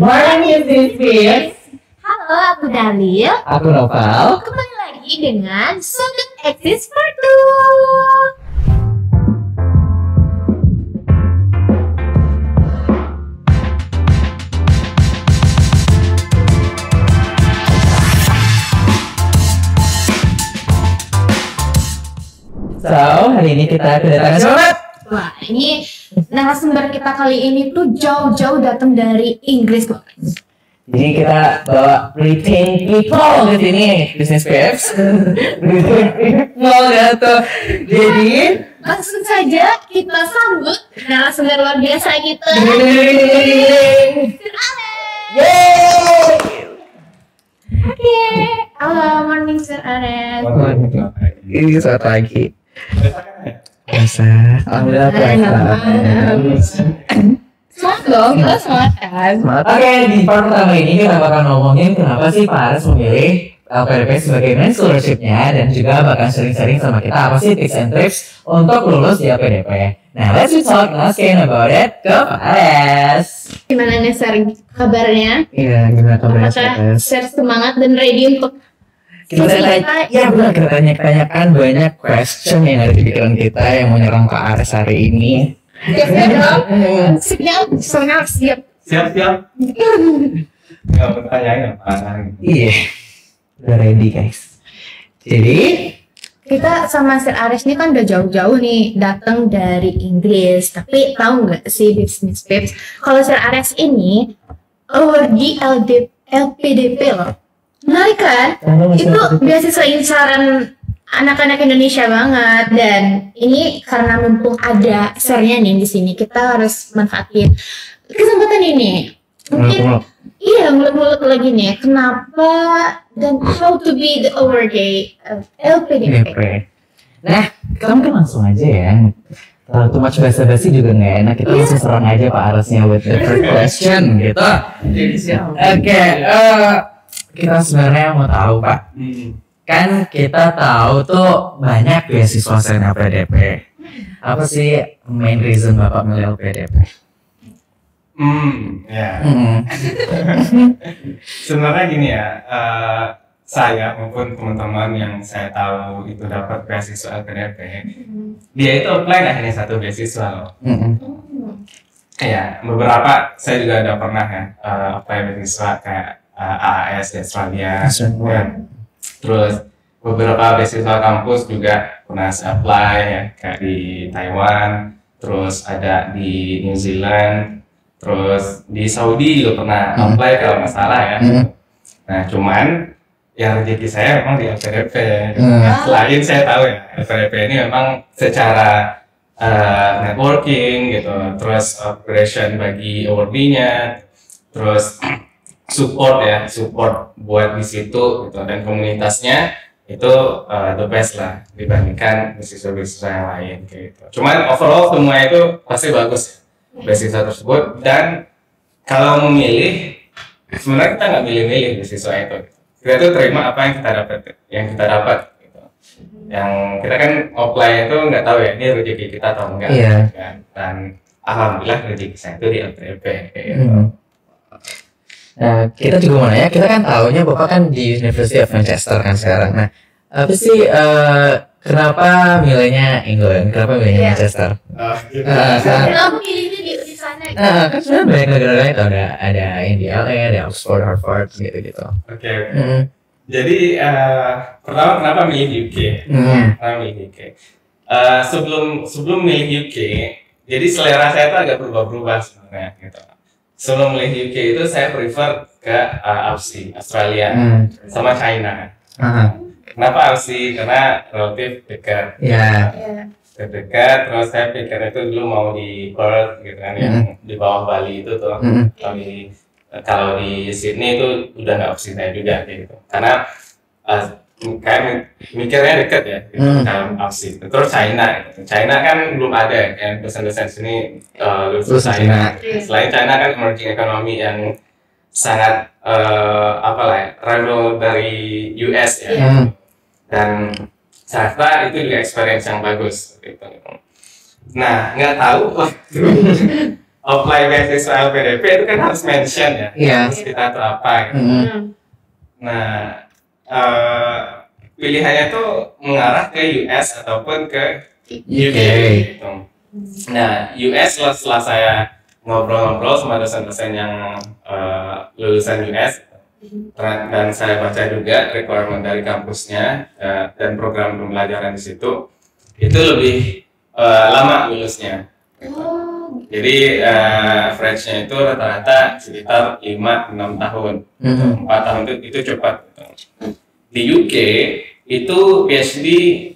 Morning Business. Halo, aku Dalil. Aku Noval. Kembali lagi dengan Sudut Eksis Part 2. Hari ini kita kedatangan siapa? Wah, ini narasumber kita kali ini tuh jauh-jauh datang dari Inggris kok. Jadi kita bawa Britain People ke sini, Business Babes. Britain People gitu. Jadi Langsung saja kita sambut narasumber luar biasa kita. Yeay! Oke, halo morning Sir Ares. Ini saat lagi. Puasa. Alhamdulillah puasa. Semangat dong, kita semangat kan? Oke, di part pertama ini kita bakal ngomongin kenapa sih Pak Ares memilih LPDP sebagai main scholarship-nya dan juga bakal sharing-sharing sama kita apa sih tips and tricks untuk lulus di LPDP. Nah, let's talk asking about it ke Pak Ares. Gimana nih Sir kabarnya? Iya, gimana kabarnya Apakah Sir semangat dan ready untuk kita tanyakan banyak question yang ada di pikiran kita yang mau nyerang Pak Ares hari ini. Siap, siap. Nggak bertanyain apa? Iya, udah ready guys. Jadi Kita sama Sir Ares ini kan udah jauh-jauh nih datang dari Inggris. Tapi tahu nggak sih Business Babes, kalau Sir Ares ini awardee LPDP loh. Menarik kan? Itu beasiswa incaran anak-anak Indonesia banget, dan ini karena mumpung ada Sirnya nih di sini, kita harus manfaatin kesempatan ini. Mungkin iya mulut-mulut lagi nih. Kenapa dan how to be the awardee of LPDP? Nah, kita mungkin langsung aja ya. Kalau too much basa-basi juga nggak enak. Kita langsung serang aja Pak Aresnya with the first question gitu. Oke, kita sebenarnya mau tahu Pak. Kan kita tahu tuh banyak beasiswa selain LPDP. Apa sih main reason Bapak milih LPDP? Ya. Sebenarnya gini ya, saya maupun teman-teman yang saya tahu itu dapat beasiswa LPDP, dia itu apply nggak hanya satu beasiswa loh. Ya, beberapa saya juga udah pernah ya apply beasiswa kayak AAS di Australia, ya. Terus beberapa beasiswa kampus juga pernah saya apply ya, kayak di Taiwan, terus ada di New Zealand. Terus di Saudi juga pernah apply kalau nggak salah ya. Nah, cuman yang rezeki saya memang di LPDP. Selain saya tahu ya, LPDP ini memang secara networking gitu, terus operation bagi awardee-nya, terus support buat di situ gitu, dan komunitasnya itu the best lah dibandingkan beasiswa-beasiswa yang lain gitu. Cuman overall semua itu pasti bagus ya, beasiswa tersebut. Dan kalau memilih, sebenarnya kita nggak milih-milih beasiswa itu. Kita tuh terima apa yang kita dapat gitu. Yang kita kan apply itu nggak tahu ya ini rezeki kita atau enggak. Kan? Dan alhamdulillah rezeki saya itu di LPDP gitu. Nah, kita juga mau nanya, kita kan tahunya Bapak kan di University of Manchester kan sekarang. Nah, apa sih kenapa milihnya England? Kenapa milihnya Manchester? Kenapa pilihnya di sana? Kan sebenarnya banyak negara-negara itu ada yang di LA, ada Oxford, Harvard gitu. Oke. Jadi pertama kenapa milih UK? Kenapa milih UK? Sebelum milih UK, jadi selera saya itu agak berubah-berubah sebenarnya gitu. Sebelum milih UK itu saya prefer ke Aussie, Australia, sama China. Kenapa Aussie? Karena relatif dekat. Dekat, terus saya pikir itu dulu mau di Perth gitu kan, yang di bawah Bali itu tuh. Kalau di Sydney itu udah nggak opsi saya juga gitu. Karena kayak mikirnya dekat ya, gitu, dalam Aussie. Terus China, gitu. China kan belum ada kan dosen-dosen sini lulus China. Selain China kan emerging economy yang sangat rival dari US ya. Dan Jakarta itu juga experience yang bagus gitu. Nah, nggak tahu apply beasiswa LPDP itu kan harus mention ya, harus kita tuh apa gitu. Nah, pilihannya tuh mengarah ke US ataupun ke UK gitu. Nah, US setelah saya ngobrol-ngobrol sama dosen-dosen yang lulusan US, dan saya baca juga requirement dari kampusnya dan program pembelajaran di situ, itu lebih lama lulusnya. Jadi average-nya itu rata-rata sekitar 5-6 tahun, 4 tahun itu cepat. Di UK itu PhD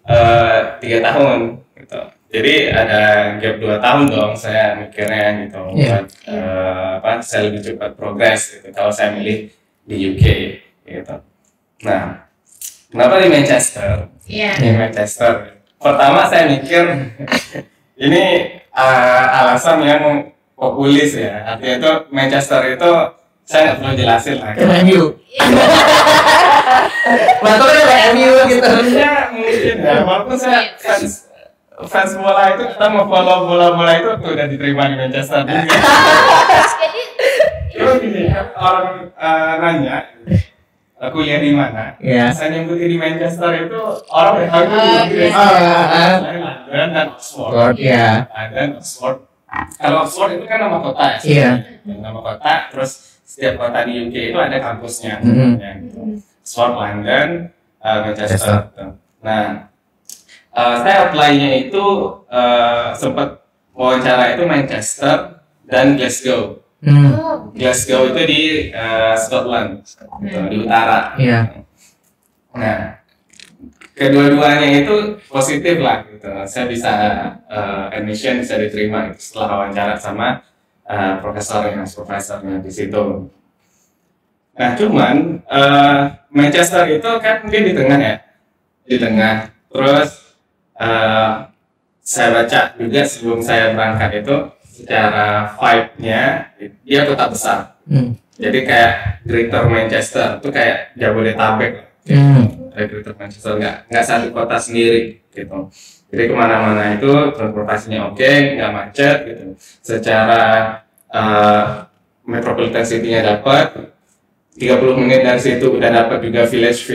3 tahun gitu. Jadi ada gap 2 tahun dong saya mikirnya gitu, buat saya lebih cepat progres gitu kalau saya milih di UK gitu. Nah, kenapa di Manchester? Di Manchester. Pertama saya mikir ini alasan yang populis ya. Artinya itu Manchester itu saya nggak perlu jelasin lah. MU. Waktu ada MU gitu. Sebenarnya mungkin ya, walaupun saya fans bola itu, kita mau follow bola itu udah diterima di Manchester juga. Terus gini, orang nanya kuliah di mana? Saya nyebutin di Manchester itu orang udah tahu London dan Oxford. Dan Oxford. Kalau Oxford itu kan nama kota ya. Nama kota, terus setiap kota di UK itu ada kampusnya. Oxford, London, Manchester. Nah, saya apply-nya itu sempat wawancara itu Manchester dan Glasgow. Glasgow itu di Scotland, di utara. Nah, kedua-duanya itu positif lah gitu. Saya bisa admission, bisa diterima gitu, setelah wawancara sama profesornya di situ. Nah, cuman Manchester itu kan mungkin di tengah ya, di tengah. Terus saya baca juga sebelum saya berangkat itu, secara vibe-nya dia kota besar. Jadi kayak Greater Manchester itu kayak Jabodetabek. Greater Manchester nggak satu kota sendiri gitu. Jadi kemana-mana itu transportasinya oke, nggak macet gitu. Secara metropolitan city-nya dapat, 30 menit dari situ udah dapat juga village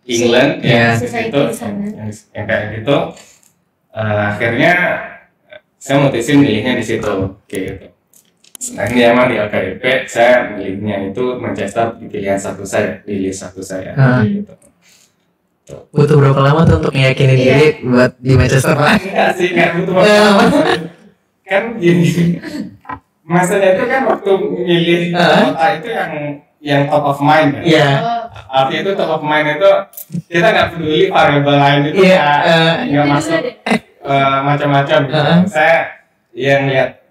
England ya, itu yang kayak gitu. Akhirnya saya mutusin milihnya di situ, gitu. Nah, ini emang di LKDP saya milihnya itu Manchester di pilihan di list satu saya. Gitu. Butuh berapa lama tuh untuk meyakini diri buat di Manchester Pak? Enggak sih, nggak butuh berapa lama. Kan gini, masanya itu kan waktu milih kota itu yang top of mind ya. Artinya itu top of mind itu kita nggak peduli variabel lain itu nggak masuk macam-macam gitu. Saya yang lihat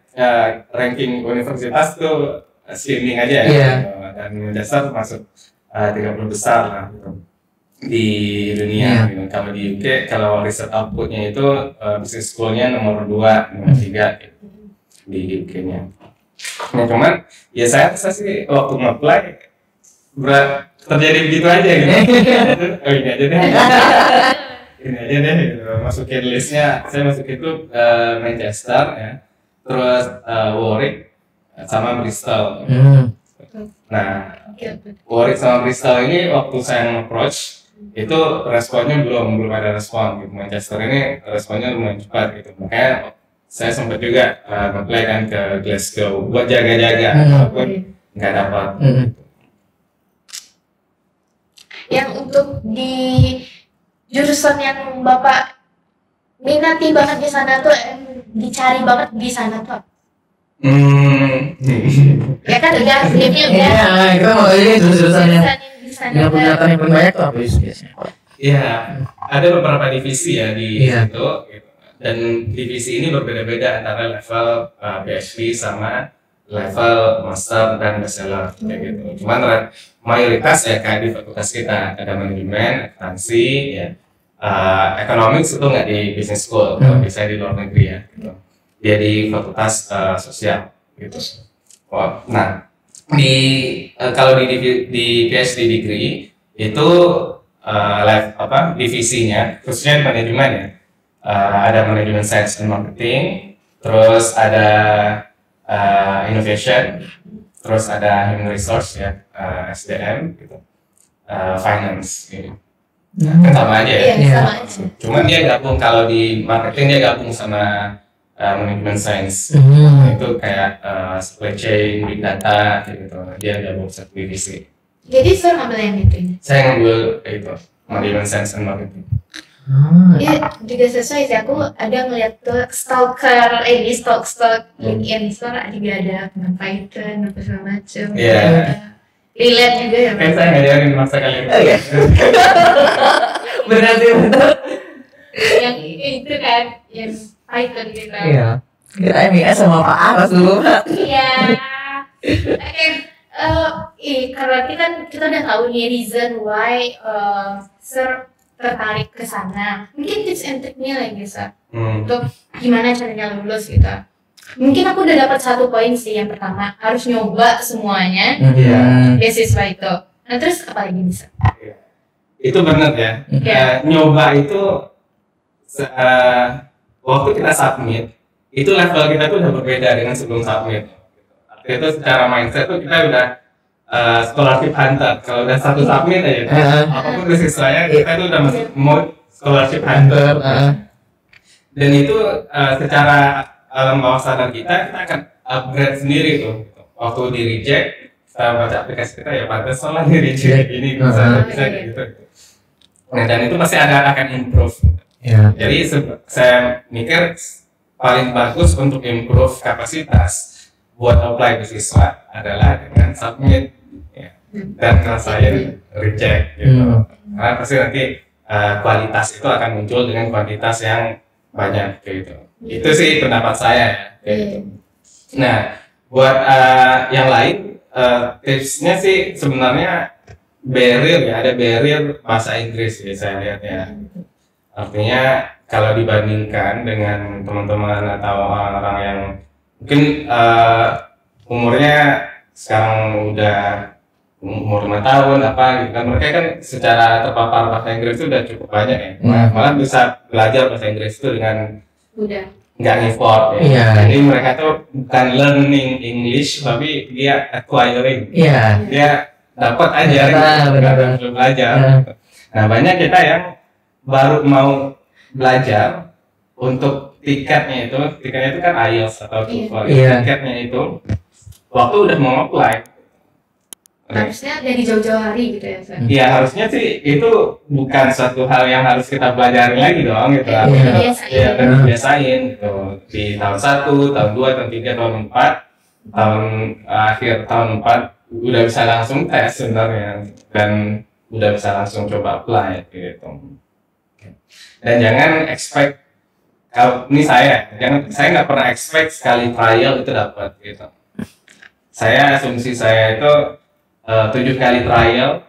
ranking universitas tuh swimming aja ya, dan Manchester masuk 30 besar lah gitu di dunia. Gitu. Kalau di UK, kalau riset outputnya itu business schoolnya nomor 2, nomor 3 gitu, di UK-nya. Nah, cuman ya saya sih waktu nge-apply terjadi begitu aja gitu. Oh ini aja deh. Ini aja deh gitu. Masukin listnya, saya masukin itu Manchester ya, terus Warwick sama Bristol. Nah, Warwick sama Bristol ini waktu saya nge-approach itu responnya belum ada respon gitu. Manchester ini responnya lumayan cepat gitu. Makanya saya sempat juga apply kan ke Glasgow buat jaga-jaga walaupun nggak dapat. Yang untuk di jurusan yang Bapak minati banget di sana tuh, dicari banget di sana tuh. Ya kan udah skripnya udah. Iya, kita mau ini jurusan yang yang pendataan yang paling banyak tuh apa biasanya? Iya, ada beberapa divisi ya di situ. Gitu. Dan divisi ini berbeda-beda antara level PhD sama level master dan bachelor kayak gitu. Cuman mayoritas ya kayak di fakultas kita ada manajemen, akuntansi, ya, economics itu nggak di business school, kalau bisa di luar negeri ya. Gitu. Dia di fakultas sosial gitu. Nah, kalau di PhD degree itu divisinya khususnya di manajemen ya. Ada manajemen science and marketing, terus ada innovation, terus ada human resource ya, SDM gitu, finance gitu. Kan sama aja ya. Iya, sama aja. Cuman dia gabung, kalau di marketing dia gabung sama management science. Itu kayak supply chain, big data gitu. Dia gabung satu divisi. Jadi Sir ngambil yang itu. Saya ngambil itu management science and marketing. Iya, juga sesuai sih. Aku ada ngeliat tuh stalk LinkedIn Sir, juga ada tentang Python apa segala macem. Iya. Relate juga ya. Kan saya ngajarin masa kalian. Oh iya. Benar sih, benar. Yang itu kan, yang Python gitu. Iya. Kita MIS sama Pak Aras dulu, Pak. Iya. Oke, karena kita udah tahu nih reason why Sir tertarik ke sana. Mungkin tips and triknya lagi Sir, untuk gimana caranya lulus gitu. Mungkin aku udah dapat 1 poin sih. Yang pertama, harus nyoba semuanya beasiswa itu. Nah terus apa lagi bisa? Itu benar ya. Nyoba itu waktu kita submit, itu level kita tuh udah berbeda dengan sebelum submit. Itu secara mindset tuh kita udah scholarship hunter. Kalau udah satu submit aja, apapun beasiswanya kita tuh udah masuk mode scholarship hunter. Dan itu secara alam bawah sadar kita akan upgrade sendiri tuh. Waktu di reject, kita baca aplikasi kita, ya pantas soalnya di reject ini bisa gitu. Nah, dan itu pasti akan improve. Jadi saya mikir paling bagus untuk improve kapasitas buat apply beasiswa adalah dengan submit dan ngerasain reject gitu. Karena pasti nanti kualitas itu akan muncul dengan kuantitas yang banyak gitu. Itu sih pendapat saya ya. Nah, buat yang lain tipsnya sih sebenarnya ada barrier bahasa Inggris ya, saya lihat ya. Artinya kalau dibandingkan dengan teman-teman atau orang-orang yang mungkin umurnya sekarang udah umur 5 tahun apa gitu kan, mereka kan secara terpapar bahasa Inggris itu udah cukup banyak ya. Malah bisa belajar bahasa Inggris itu dengan nggak effort ya. Jadi mereka tuh bukan learning English tapi dia acquiring. Dia dapat aja belum belajar. Nah, banyak kita yang baru mau belajar untuk tiketnya itu kan IELTS atau TOEFL. Tiketnya itu waktu udah mau apply. Harusnya dari jauh-jauh hari gitu ya, Sir? Iya, harusnya sih itu bukan suatu hal yang harus kita pelajari lagi dong gitu. Ya, kan biasain gitu. Di tahun 1, tahun 2, tahun 3, tahun 4, akhir tahun 4 udah bisa langsung tes sebenarnya, dan udah bisa langsung coba apply gitu. Dan jangan expect, kalau ini saya nggak pernah expect sekali trial itu dapat gitu. Asumsi saya itu 7 kali trial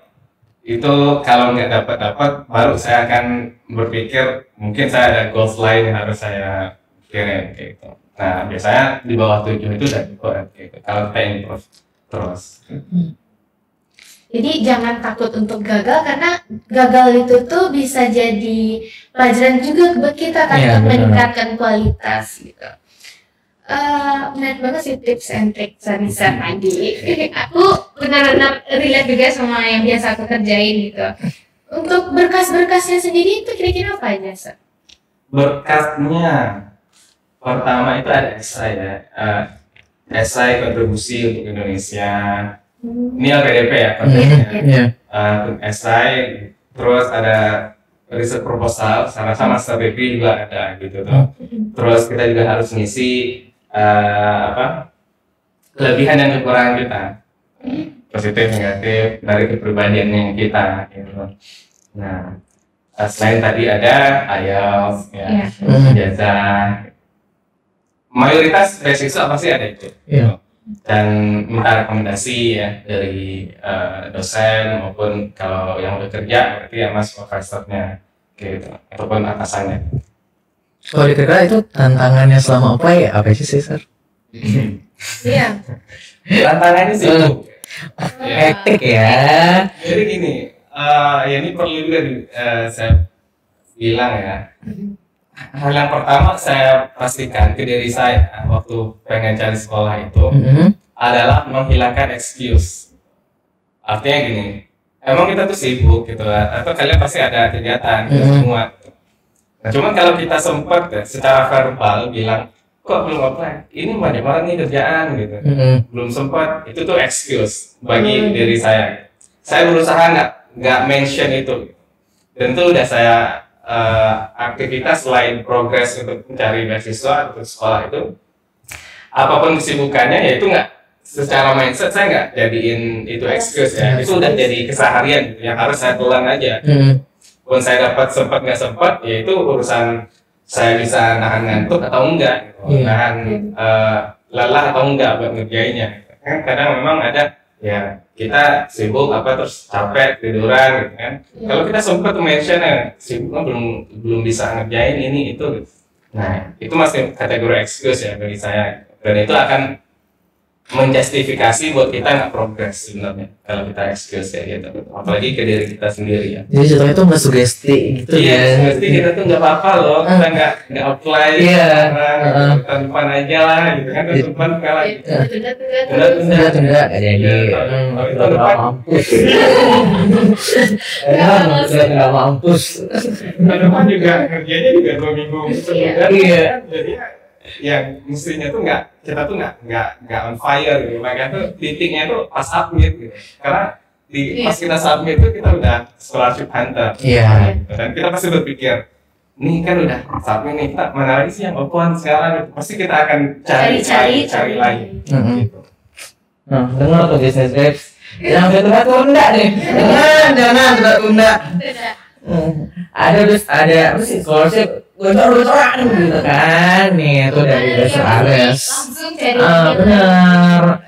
itu kalau nggak dapat baru saya akan berpikir mungkin saya ada goals lain yang harus saya pikirin gitu. Nah, biasanya di bawah 7 itu udah cukup gitu kalau kita improve terus. Jadi jangan takut untuk gagal, karena gagal itu tuh bisa jadi pelajaran juga buat kita kan, untuk meningkatkan kualitas gitu. Menarik banget sih tips and trick tadi aku benar-benar relate juga sama yang biasa aku kerjain gitu. Untuk berkas-berkasnya sendiri itu kira-kira apa aja, Sir? Berkasnya pertama itu ada esai ya, esai kontribusi untuk Indonesia. Ini LPDP ya konteksnya. Esai, terus ada riset proposal sama strategi juga ada gitu tuh. Terus kita juga harus ngisi kelebihan dan kekurangan kita, positif negatif dari kepribadiannya kita gitu. Nah, selain tadi ada IELTS ya, ijazah, mayoritas beasiswa pasti ada itu. Dan minta rekomendasi ya dari dosen maupun kalau yang udah kerja berarti ya mas supervisornya gitu ataupun atasannya. Kalau dikira itu tantangannya selama apply apa sih, Sir? Iya. Tantangannya sih hektik ya. Jadi gini, ya ini perlu juga saya bilang ya. hal yang pertama saya pastikan ke diri saya waktu pengen cari sekolah itu adalah menghilangkan excuse. Artinya gini, emang kita tuh sibuk gitu lah, atau kalian pasti ada kegiatan gitu semua. Nah, cuman kalau kita sempat ya, secara verbal bilang, kok belum apply? Ini banyak banget nih kerjaan gitu, belum sempat. Itu tuh excuse bagi diri saya. Saya berusaha nggak mention itu, dan itu udah saya aktivitas selain progres untuk mencari beasiswa untuk sekolah itu, apapun kesibukannya ya itu nggak secara mindset saya nggak jadiin itu excuse ya, itu udah jadi keseharian gitu, yang harus saya telan aja. Pun saya dapat sempat nggak sempat, ya itu urusan saya bisa nahan ngantuk atau enggak, gitu. Nahan lelah atau enggak buat ngerjainnya. Kan kadang memang ada ya kita sibuk terus capek tiduran gitu kan. Kalau kita sempat mention sibuk belum bisa ngerjain ini itu. Nah itu masih kategori excuse ya bagi saya, dan itu akan menjustifikasi buat kita nggak progres sebenarnya kalau kita excuse ya gitu, apalagi ke diri kita sendiri ya. Jadi jatuhnya itu nggak sugesti gitu ya. Sugesti kita tuh nggak apa-apa loh, kita nggak apply tahun depan aja lah gitu kan, tahun depan kalah tunda jadi tahun depan nggak mampus. Tahun depan juga kerjanya juga 2 minggu sebelumnya. Jadi yang mestinya tuh kita tuh nggak on fire gitu, makanya tuh titiknya tuh pas submit gitu, karena pas kita submit tuh kita udah scholarship hunter, dan kita pasti berpikir nih kan udah submit nih, kita mana lagi sih yang open sekarang gitu. Pasti kita akan cari lagi gitu. Nah dengar tuh business babes, jangan tunda deh, jangan tunda. Ada apa sih scholarship gocor-gocoran gitu kan, nih itu dari Dasar Ares. Langsung cari. Benar.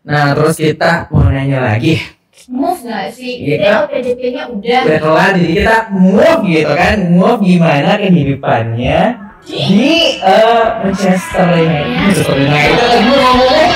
Nah terus kita mau nanya lagi, Move nggak sih? Iya. LPDP-nya udah. udah kelar, jadi kita move gitu kan, move gimana kehidupannya di Manchester United. Manchester United ngomongnya